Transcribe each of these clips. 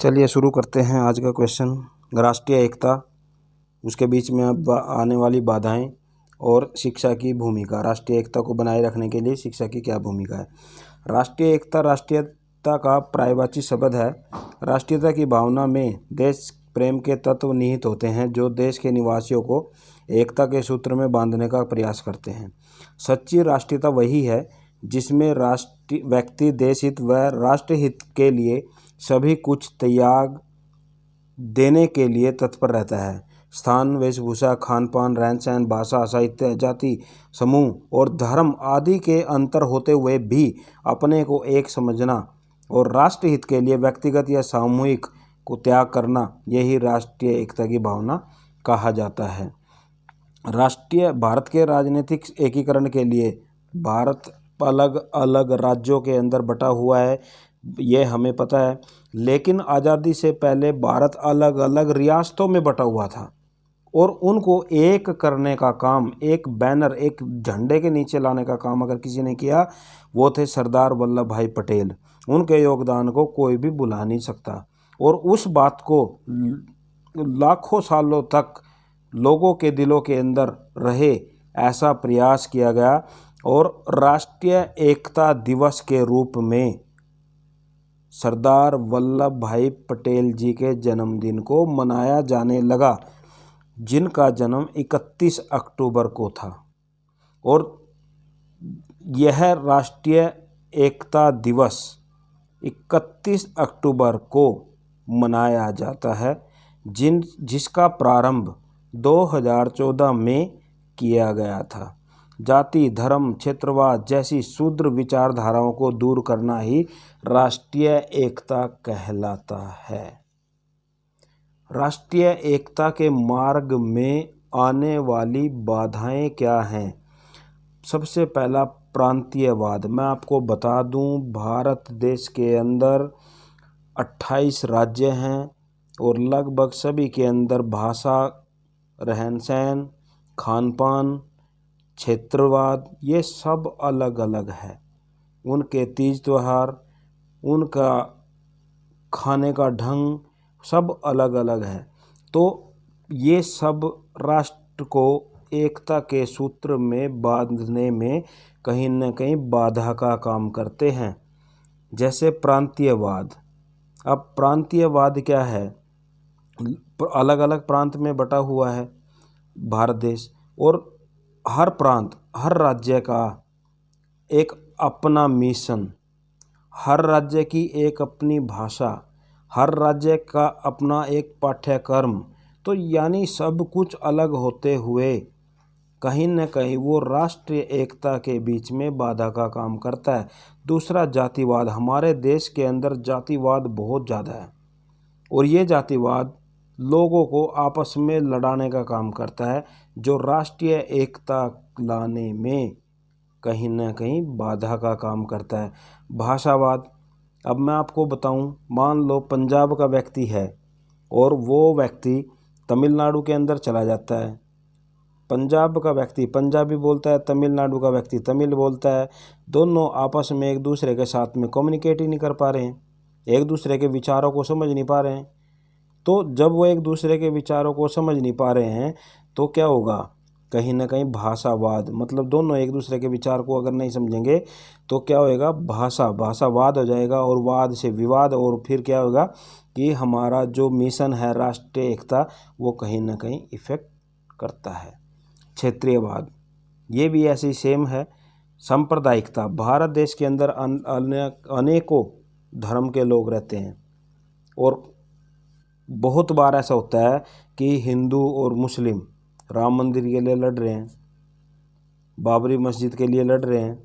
चलिए शुरू करते हैं आज का क्वेश्चन। राष्ट्रीय एकता, उसके बीच में अब आने वाली बाधाएं और शिक्षा की भूमिका। राष्ट्रीय एकता को बनाए रखने के लिए शिक्षा की क्या भूमिका है। राष्ट्रीय एकता राष्ट्रीयता का पर्यायवाची शब्द है। राष्ट्रीयता की भावना में देश प्रेम के तत्व निहित होते हैं जो देश के निवासियों को एकता के सूत्र में बांधने का प्रयास करते हैं। सच्ची राष्ट्रीयता वही है जिसमें व्यक्ति देश हित व राष्ट्र हित के लिए सभी कुछ त्याग देने के लिए तत्पर रहता है। स्थान, वेशभूषा, खान पान, रहन सहन, भाषा, साहित्य, जाति, समूह और धर्म आदि के अंतर होते हुए भी अपने को एक समझना और राष्ट्र हित के लिए व्यक्तिगत या सामूहिक को त्याग करना, यही राष्ट्रीय एकता की भावना कहा जाता है। भारत के राजनीतिक एकीकरण के लिए भारत अलग अलग राज्यों के अंदर बटा हुआ है, ये हमें पता है। लेकिन आज़ादी से पहले भारत अलग अलग रियासतों में बटा हुआ था और उनको एक करने का काम, एक बैनर, एक झंडे के नीचे लाने का काम अगर किसी ने किया, वो थे सरदार वल्लभ भाई पटेल। उनके योगदान को कोई भी भुला नहीं सकता और उस बात को लाखों सालों तक लोगों के दिलों के अंदर रहे, ऐसा प्रयास किया गया और राष्ट्रीय एकता दिवस के रूप में सरदार वल्लभ भाई पटेल जी के जन्मदिन को मनाया जाने लगा, जिनका जन्म 31 अक्टूबर को था। और यह राष्ट्रीय एकता दिवस 31 अक्टूबर को मनाया जाता है, जिसका प्रारंभ 2014 में किया गया था। जाति, धर्म, क्षेत्रवाद जैसी शूद्र विचारधाराओं को दूर करना ही राष्ट्रीय एकता कहलाता है। राष्ट्रीय एकता के मार्ग में आने वाली बाधाएं क्या हैं? सबसे पहला प्रांतीयवाद। मैं आपको बता दूं, भारत देश के अंदर 28 राज्य हैं और लगभग सभी के अंदर भाषा, रहन सहन, खान पान, क्षेत्रवाद, ये सब अलग अलग है। उनके तीज त्योहार, उनका खाने का ढंग सब अलग अलग है। तो ये सब राष्ट्र को एकता के सूत्र में बांधने में कहीं न कहीं बाधा का काम करते हैं। जैसे प्रांतीयवाद। अब प्रांतीयवाद क्या है? अलग अलग प्रांत में बटा हुआ है भारत देश और हर प्रांत, हर राज्य का एक अपना मिशन, हर राज्य की एक अपनी भाषा, हर राज्य का अपना एक पाठ्यक्रम। तो यानी सब कुछ अलग होते हुए कहीं न कहीं वो राष्ट्रीय एकता के बीच में बाधा का काम करता है। दूसरा, जातिवाद। हमारे देश के अंदर जातिवाद बहुत ज़्यादा है और ये जातिवाद लोगों को आपस में लड़ाने का काम करता है, जो राष्ट्रीय एकता लाने में कहीं न कहीं बाधा का काम करता है। भाषावाद। अब मैं आपको बताऊं, मान लो पंजाब का व्यक्ति है और वो व्यक्ति तमिलनाडु के अंदर चला जाता है। पंजाब का व्यक्ति पंजाबी बोलता है, तमिलनाडु का व्यक्ति तमिल बोलता है। दोनों आपस में एक दूसरे के साथ में कम्युनिकेट ही नहीं कर पा रहे हैं, एक दूसरे के विचारों को समझ नहीं पा रहे हैं। तो जब वो एक दूसरे के विचारों को समझ नहीं पा रहे हैं तो क्या होगा? कहीं ना कहीं भाषावाद, मतलब दोनों एक दूसरे के विचार को अगर नहीं समझेंगे तो क्या होएगा? भाषावाद हो जाएगा और वाद से विवाद, और फिर क्या होगा कि हमारा जो मिशन है राष्ट्रीय एकता, वो कहीं ना कहीं इफेक्ट करता है। क्षेत्रीयवाद, ये भी ऐसे ही सेम है। सांप्रदायिकता। भारत देश के अंदर अनेकों धर्म के लोग रहते हैं और बहुत बार ऐसा होता है कि हिंदू और मुस्लिम राम मंदिर के लिए लड़ रहे हैं, बाबरी मस्जिद के लिए लड़ रहे हैं,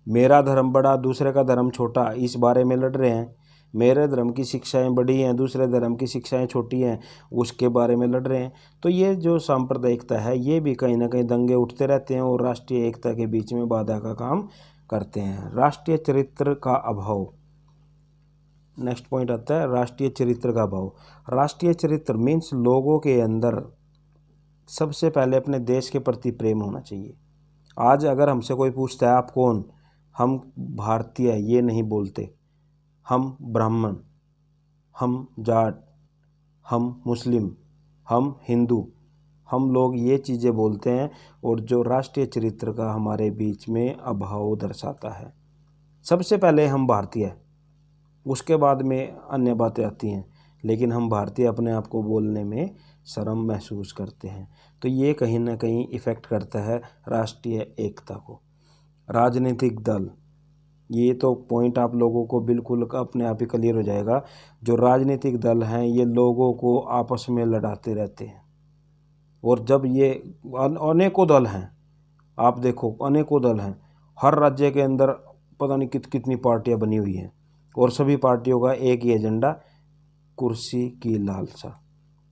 मेरा धर्म बड़ा दूसरे का धर्म छोटा, इस बारे में लड़ रहे हैं। मेरे धर्म की शिक्षाएं बड़ी हैं, दूसरे धर्म की शिक्षाएं छोटी हैं, उसके बारे में लड़ रहे हैं। तो ये जो सांप्रदायिकता है, ये भी कहीं ना कहीं दंगे उठते रहते हैं और राष्ट्रीय एकता के बीच में बाधा का काम करते हैं। राष्ट्रीय चरित्र का अभाव। नेक्स्ट पॉइंट आता है राष्ट्रीय चरित्र का अभाव। राष्ट्रीय चरित्र मीन्स लोगों के अंदर सबसे पहले अपने देश के प्रति प्रेम होना चाहिए। आज अगर हमसे कोई पूछता है आप कौन, हम भारतीय, ये नहीं बोलते, हम ब्राह्मण, हम जाट, हम मुस्लिम, हम हिंदू, हम लोग ये चीज़ें बोलते हैं, और जो राष्ट्रीय चरित्र का हमारे बीच में अभाव दर्शाता है। सबसे पहले हम भारतीय, उसके बाद में अन्य बातें आती हैं, लेकिन हम भारतीय अपने आप को बोलने में शर्म महसूस करते हैं। तो ये कहीं ना कहीं इफ़ेक्ट करता है राष्ट्रीय एकता को। राजनीतिक दल, ये तो पॉइंट आप लोगों को बिल्कुल अपने आप ही क्लियर हो जाएगा। जो राजनीतिक दल हैं ये लोगों को आपस में लड़ाते रहते हैं, और जब ये अनेकों दल हैं, आप देखो अनेकों दल हैं, हर राज्य के अंदर पता नहीं कितनी पार्टियां बनी हुई हैं, और सभी पार्टियों का एक ही एजेंडा, कुर्सी की लालसा।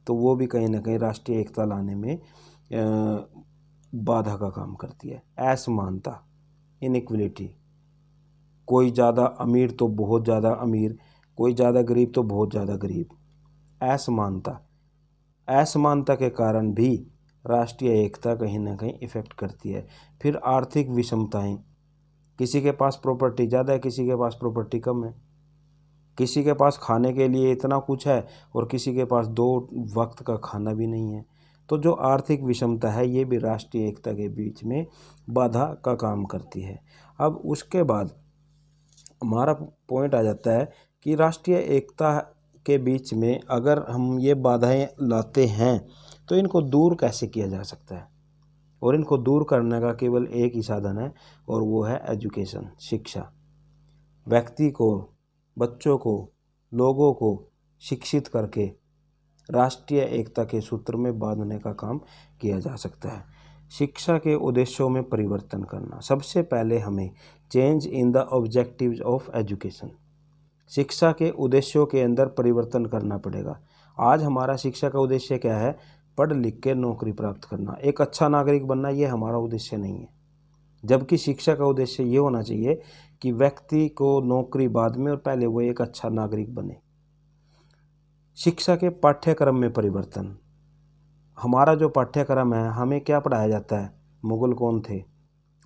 तो वो भी कहीं ना कहीं राष्ट्रीय एकता लाने में बाधा का काम करती है। असमानता, इनइक्वलिटी, कोई ज़्यादा अमीर तो बहुत ज़्यादा अमीर, कोई ज़्यादा गरीब तो बहुत ज़्यादा गरीब। असमानता, असमानता के कारण भी राष्ट्रीय एकता कहीं ना कहीं इफ़ेक्ट करती है। फिर आर्थिक विषमताएं, किसी के पास प्रॉपर्टी ज़्यादा है, किसी के पास प्रॉपर्टी कम है, किसी के पास खाने के लिए इतना कुछ है और किसी के पास 2 वक्त का खाना भी नहीं है। तो जो आर्थिक विषमता है ये भी राष्ट्रीय एकता के बीच में बाधा का काम करती है। अब उसके बाद हमारा पॉइंट आ जाता है कि राष्ट्रीय एकता के बीच में अगर हम ये बाधाएं लाते हैं तो इनको दूर कैसे किया जा सकता है, और इनको दूर करने का केवल एक ही साधन है, और वो है एजुकेशन, शिक्षा। व्यक्ति को, बच्चों को, लोगों को शिक्षित करके राष्ट्रीय एकता के सूत्र में बांधने का काम किया जा सकता है। शिक्षा के उद्देश्यों में परिवर्तन करना, सबसे पहले हमें change in the objectives of education, शिक्षा के उद्देश्यों के अंदर परिवर्तन करना पड़ेगा। आज हमारा शिक्षा का उद्देश्य क्या है? पढ़ लिख के नौकरी प्राप्त करना, एक अच्छा नागरिक बनना, ये हमारा उद्देश्य नहीं है। जबकि शिक्षा का उद्देश्य ये होना चाहिए कि व्यक्ति को नौकरी बाद में और पहले वो एक अच्छा नागरिक बने। शिक्षा के पाठ्यक्रम में परिवर्तन, हमारा जो पाठ्यक्रम है हमें क्या पढ़ाया जाता है? मुगल कौन थे,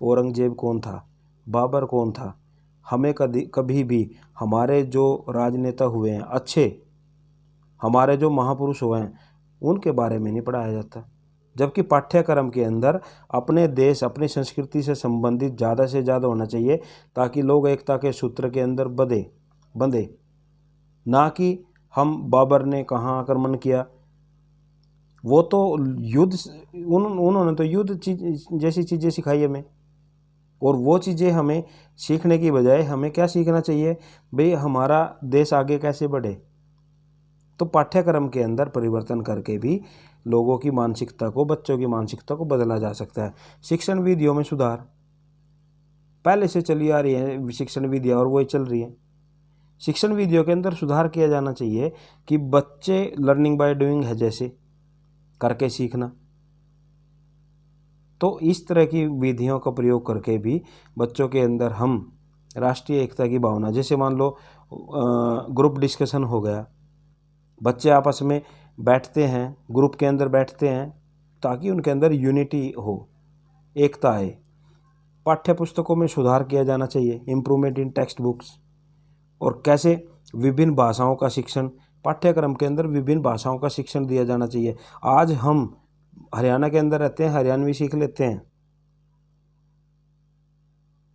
औरंगजेब कौन था, बाबर कौन था? हमें कभी भी हमारे जो राजनेता हुए हैं अच्छे, हमारे जो महापुरुष हुए हैं, उनके बारे में नहीं पढ़ाया जाता। जबकि पाठ्यक्रम के अंदर अपने देश, अपनी संस्कृति से संबंधित ज़्यादा से ज़्यादा होना चाहिए, ताकि लोग एकता के सूत्र के अंदर बंधे, ना कि हम बाबर ने कहाँ आक्रमण किया, वो तो युद्ध, उन्होंने तो युद्ध जैसी चीज़ें सिखाई हमें, और वो चीज़ें हमें सीखने की बजाय हमें क्या सीखना चाहिए भाई, हमारा देश आगे कैसे बढ़े। तो पाठ्यक्रम के अंदर परिवर्तन करके भी लोगों की मानसिकता को, बच्चों की मानसिकता को बदला जा सकता है। शिक्षण विधियों में सुधार, पहले से चली आ रही है शिक्षण विधियाँ और वही चल रही है। शिक्षण विधियों के अंदर सुधार किया जाना चाहिए कि बच्चे लर्निंग बाय डूइंग है, जैसे करके सीखना। तो इस तरह की विधियों का प्रयोग करके भी बच्चों के अंदर हम राष्ट्रीय एकता की भावना, जैसे मान लो ग्रुप डिस्कशन हो गया, बच्चे आपस में बैठते हैं, ग्रुप के अंदर बैठते हैं, ताकि उनके अंदर यूनिटी हो, एकता आए। पाठ्य पुस्तकों में सुधार किया जाना चाहिए, इम्प्रूवमेंट इन टेक्स्ट बुक्स। और कैसे? विभिन्न भाषाओं का शिक्षण, पाठ्यक्रम के अंदर विभिन्न भाषाओं का शिक्षण दिया जाना चाहिए। आज हम हरियाणा के अंदर रहते हैं, हरियाणवी सीख लेते हैं,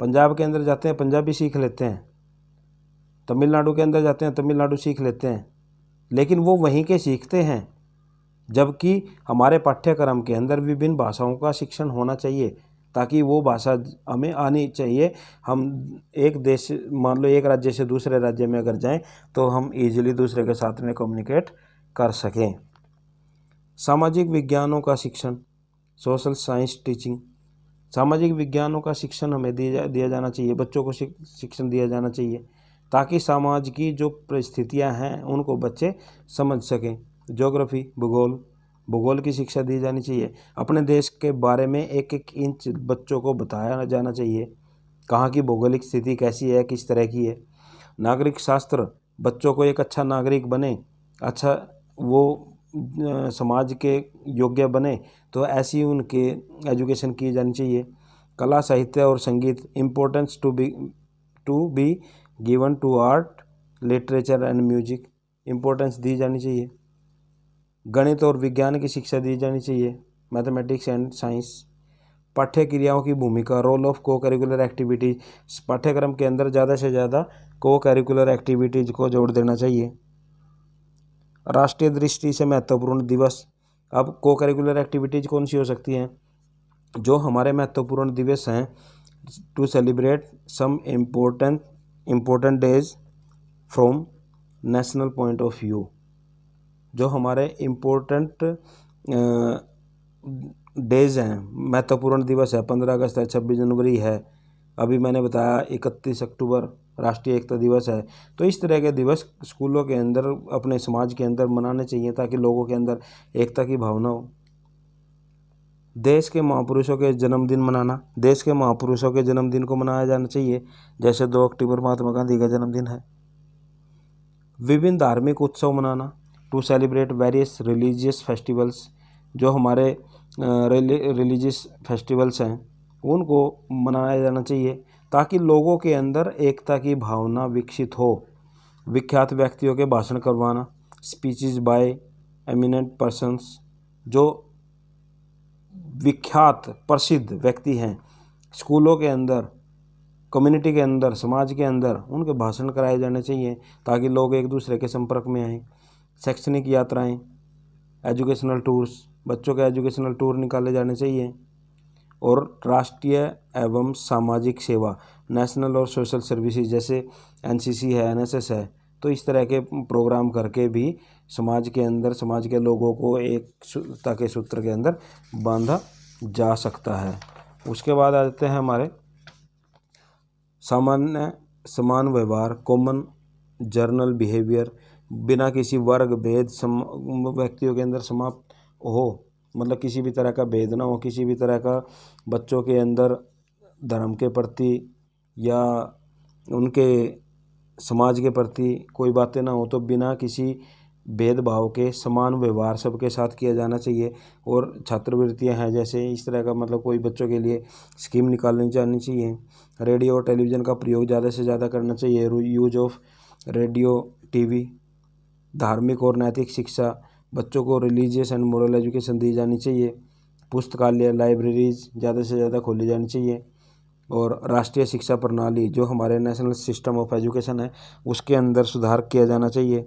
पंजाब के अंदर जाते हैं, पंजाबी सीख लेते हैं, तमिलनाडु के अंदर जाते हैं, तमिलनाडु सीख लेते हैं, लेकिन वो वहीं के सीखते हैं। जबकि हमारे पाठ्यक्रम के अंदर विभिन्न भाषाओं का शिक्षण होना चाहिए, ताकि वो भाषा हमें आनी चाहिए। हम एक देश, मान लो एक राज्य से दूसरे राज्य में अगर जाएं तो हम इजीली दूसरे के साथ में कम्युनिकेट कर सकें। सामाजिक विज्ञानों का शिक्षण, सोशल साइंस टीचिंग, सामाजिक विज्ञानों का शिक्षण हमें दिया जाना चाहिए, बच्चों को शिक्षण दिया जाना चाहिए, ताकि समाज की जो परिस्थितियां हैं उनको बच्चे समझ सकें। ज्योग्राफी, भूगोल की शिक्षा दी जानी चाहिए। अपने देश के बारे में एक एक इंच बच्चों को बताया जाना चाहिए, कहाँ की भौगोलिक स्थिति कैसी है, किस तरह की है। नागरिक शास्त्र, बच्चों को एक अच्छा नागरिक बने, अच्छा वो समाज के योग्य बने, तो ऐसी उनके एजुकेशन की जानी चाहिए। कला, साहित्य और संगीत, importance to be given to art, literature and music. Importance दी जानी चाहिए। गणित और विज्ञान की शिक्षा दी जानी चाहिए, मैथमेटिक्स एंड साइंस। पाठ्य क्रियाओं की भूमिका, रोल ऑफ को करिकुलर एक्टिविटीज। पाठ्यक्रम के अंदर ज़्यादा से ज़्यादा को करिकुलर एक्टिविटीज को जोड़ देना चाहिए। राष्ट्रीय दृष्टि से महत्वपूर्ण दिवस। अब को करिकुलर एक्टिविटीज कौन सी हो सकती हैं? जो हमारे महत्वपूर्ण दिवस हैं, to celebrate some important days from national point of view. जो हमारे इम्पोर्टेंट डेज हैं, महत्वपूर्ण दिवस है, 15 अगस्त है, 26 जनवरी है, अभी मैंने बताया 31 अक्टूबर राष्ट्रीय एकता दिवस है। तो इस तरह के दिवस स्कूलों के अंदर, अपने समाज के अंदर मनाने चाहिए ताकि लोगों के अंदर एकता की भावना हो। देश के महापुरुषों के जन्मदिन मनाना। देश के महापुरुषों के जन्मदिन को मनाया जाना चाहिए, जैसे 2 अक्टूबर महात्मा गांधी का जन्मदिन है। विभिन्न धार्मिक उत्सव मनाना, to celebrate various religious festivals. जो हमारे रिलीजियस फेस्टिवल्स हैं उनको मनाया जाना चाहिए ताकि लोगों के अंदर एकता की भावना विकसित हो। विख्यात व्यक्तियों के भाषण करवाना, स्पीचेस बाय एमिनेंट पर्सन्स। जो विख्यात प्रसिद्ध व्यक्ति हैं स्कूलों के अंदर, कम्युनिटी के अंदर, समाज के अंदर, उनके भाषण कराए जाने चाहिए ताकि लोग एक दूसरे के संपर्क में आएँ। शैक्षणिक यात्राएं, एजुकेशनल टूर्स, बच्चों के एजुकेशनल टूर निकाले जाने चाहिए। और राष्ट्रीय एवं सामाजिक सेवा, नेशनल और सोशल सर्विसेज, जैसे एनसीसी है, एनएसएस है, तो इस तरह के प्रोग्राम करके भी समाज के अंदर, समाज के लोगों को एकता के सूत्र के अंदर बांधा जा सकता है। उसके बाद आ जाते हैं हमारे समान व्यवहार, कॉमन जर्नल बिहेवियर। बिना किसी वर्ग भेद व्यक्तियों के अंदर समाप्त हो, मतलब किसी भी तरह का भेद ना हो, किसी भी तरह का बच्चों के अंदर धर्म के प्रति या उनके समाज के प्रति कोई बातें ना हो, तो बिना किसी भेदभाव के समान व्यवहार सबके साथ किया जाना चाहिए। और छात्रवृत्तियां हैं, जैसे इस तरह का, मतलब कोई बच्चों के लिए स्कीम निकालनी जानी चाहिए। रेडियो और टेलीविज़न का प्रयोग ज़्यादा से ज़्यादा करना चाहिए, यूज ऑफ रेडियो, टीवी। धार्मिक और नैतिक शिक्षा, बच्चों को रिलीजियस एंड मोरल एजुकेशन दी जानी चाहिए। पुस्तकालय, लाइब्रेरीज ज़्यादा से ज़्यादा खोली जानी चाहिए। और राष्ट्रीय शिक्षा प्रणाली, जो हमारे नेशनल सिस्टम ऑफ एजुकेशन है, उसके अंदर सुधार किया जाना चाहिए।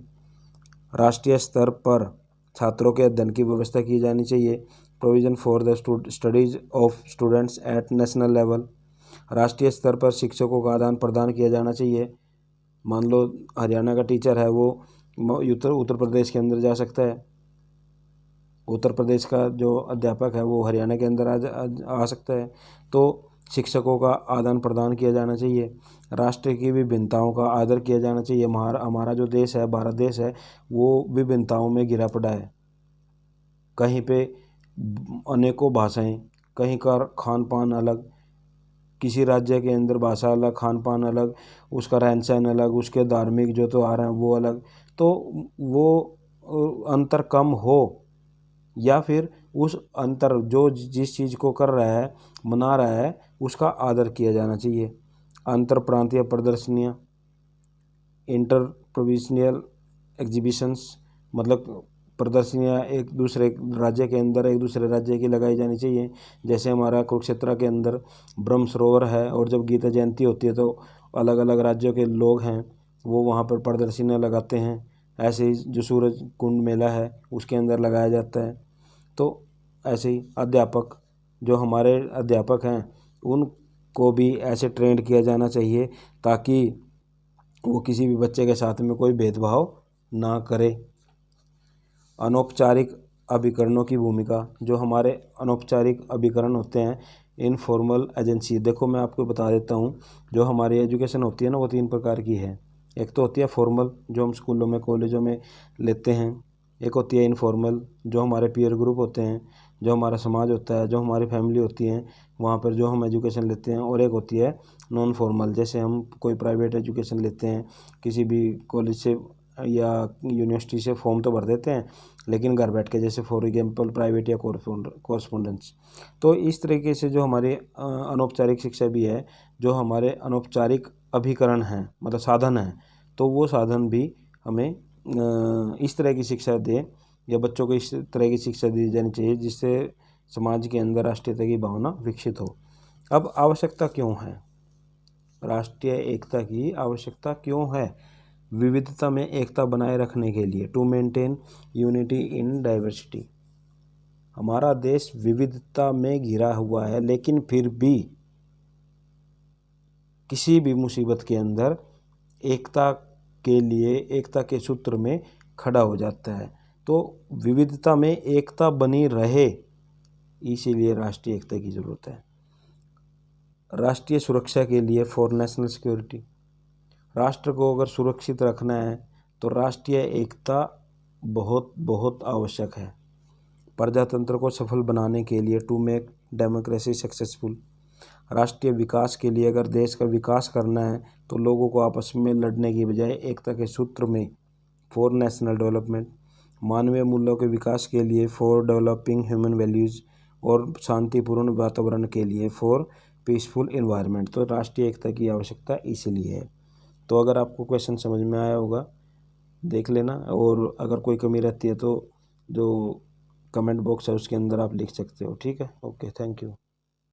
राष्ट्रीय स्तर पर छात्रों के अध्ययन की व्यवस्था की जानी चाहिए। Provision for the studies of students at national level. राष्ट्रीय स्तर पर शिक्षकों का आदान प्रदान किया जाना चाहिए। मान लो हरियाणा का टीचर है, वो उत्तर प्रदेश के अंदर जा सकता है, उत्तर प्रदेश का जो अध्यापक है वो हरियाणा के अंदर आ सकता है। तो शिक्षकों का आदान प्रदान किया जाना चाहिए। राष्ट्र की विभिन्नताओं का आदर किया जाना चाहिए। हमारा जो देश है, भारत देश है, वो विभिन्नताओं में घिरा पड़ा है। कहीं पे अनेकों भाषाएं, कहीं का खान पान अलग, किसी राज्य के अंदर भाषा अलग, खान पान अलग, उसका रहन सहन अलग, उसके धार्मिक जो त्यौहार हैं वो अलग। तो वो अंतर कम हो, या फिर उस अंतर जो जिस चीज़ को कर रहा है, मना रहा है, उसका आदर किया जाना चाहिए। अंतर प्रांतीय प्रदर्शनियाँ, इंटर प्रोविंशियल एग्जीबिशंस, मतलब प्रदर्शनियाँ एक दूसरे राज्य के अंदर एक दूसरे राज्य की लगाई जानी चाहिए। जैसे हमारा कुरुक्षेत्र के अंदर ब्रह्म सरोवर है, और जब गीता जयंती होती है तो अलग अलग राज्यों के लोग हैं वो वहाँ पर प्रदर्शनियाँ लगाते हैं। ऐसे ही जो सूरज कुंड मेला है उसके अंदर लगाया जाता है। तो ऐसे ही अध्यापक, जो हमारे अध्यापक हैं, उनको भी ऐसे ट्रेंड किया जाना चाहिए ताकि वो किसी भी बच्चे के साथ में कोई भेदभाव ना करे। अनौपचारिक अभिकरणों की भूमिका, जो हमारे अनौपचारिक अभिकरण होते हैं, इनफॉर्मल एजेंसी। देखो मैं आपको बता देता हूँ, जो हमारी एजुकेशन होती है ना, वो 3 प्रकार की है। एक तो होती है फॉर्मल, जो हम स्कूलों में, कॉलेजों में लेते हैं। एक होती है इनफॉर्मल, जो हमारे पीयर ग्रुप होते हैं, जो हमारा समाज होता है, जो हमारी फैमिली होती है, वहाँ पर जो हम एजुकेशन लेते हैं। और एक होती है नॉन फॉर्मल, जैसे हम कोई प्राइवेट एजुकेशन लेते हैं, किसी भी कॉलेज से या यूनिवर्सिटी से फॉर्म तो भर देते हैं, लेकिन घर बैठ के, जैसे फॉर एग्जाम्पल प्राइवेट या कॉरस्पॉन्डेंस। तो इस तरीके से जो हमारे अनौपचारिक शिक्षा भी है, जो हमारे अनौपचारिक अभिकरण हैं, मतलब साधन हैं, तो वो साधन भी हमें इस तरह की शिक्षा दें या बच्चों को इस तरह की शिक्षा दी जानी चाहिए जिससे समाज के अंदर राष्ट्रीयता की भावना विकसित हो। अब आवश्यकता क्यों है, राष्ट्रीय एकता की आवश्यकता क्यों है? विविधता में एकता बनाए रखने के लिए, to maintain unity in diversity. हमारा देश विविधता में घिरा हुआ है, लेकिन फिर भी किसी भी मुसीबत के अंदर एकता के लिए, एकता के सूत्र में खड़ा हो जाता है। तो विविधता में एकता बनी रहे, इसीलिए राष्ट्रीय एकता की ज़रूरत है। राष्ट्रीय सुरक्षा के लिए, फॉर नेशनल सिक्योरिटी, राष्ट्र को अगर सुरक्षित रखना है तो राष्ट्रीय एकता बहुत बहुत आवश्यक है। प्रजातंत्र को सफल बनाने के लिए, टू मेक डेमोक्रेसी सक्सेसफुल, राष्ट्रीय विकास के लिए, अगर देश का विकास करना है तो लोगों को आपस में लड़ने की बजाय एकता के सूत्र में, फॉर नेशनल डेवलपमेंट, मानवीय मूल्यों के विकास के लिए, फॉर डेवलपिंग ह्यूमन वैल्यूज़, और शांतिपूर्ण वातावरण के लिए, फॉर पीसफुल इन्वायरमेंट। तो राष्ट्रीय एकता की आवश्यकता इसलिए है। तो अगर आपको क्वेश्चन समझ में आया होगा, देख लेना, और अगर कोई कमी रहती है तो जो कमेंट बॉक्स है उसके अंदर आप लिख सकते हो। ठीक है, ओके, थैंक यू।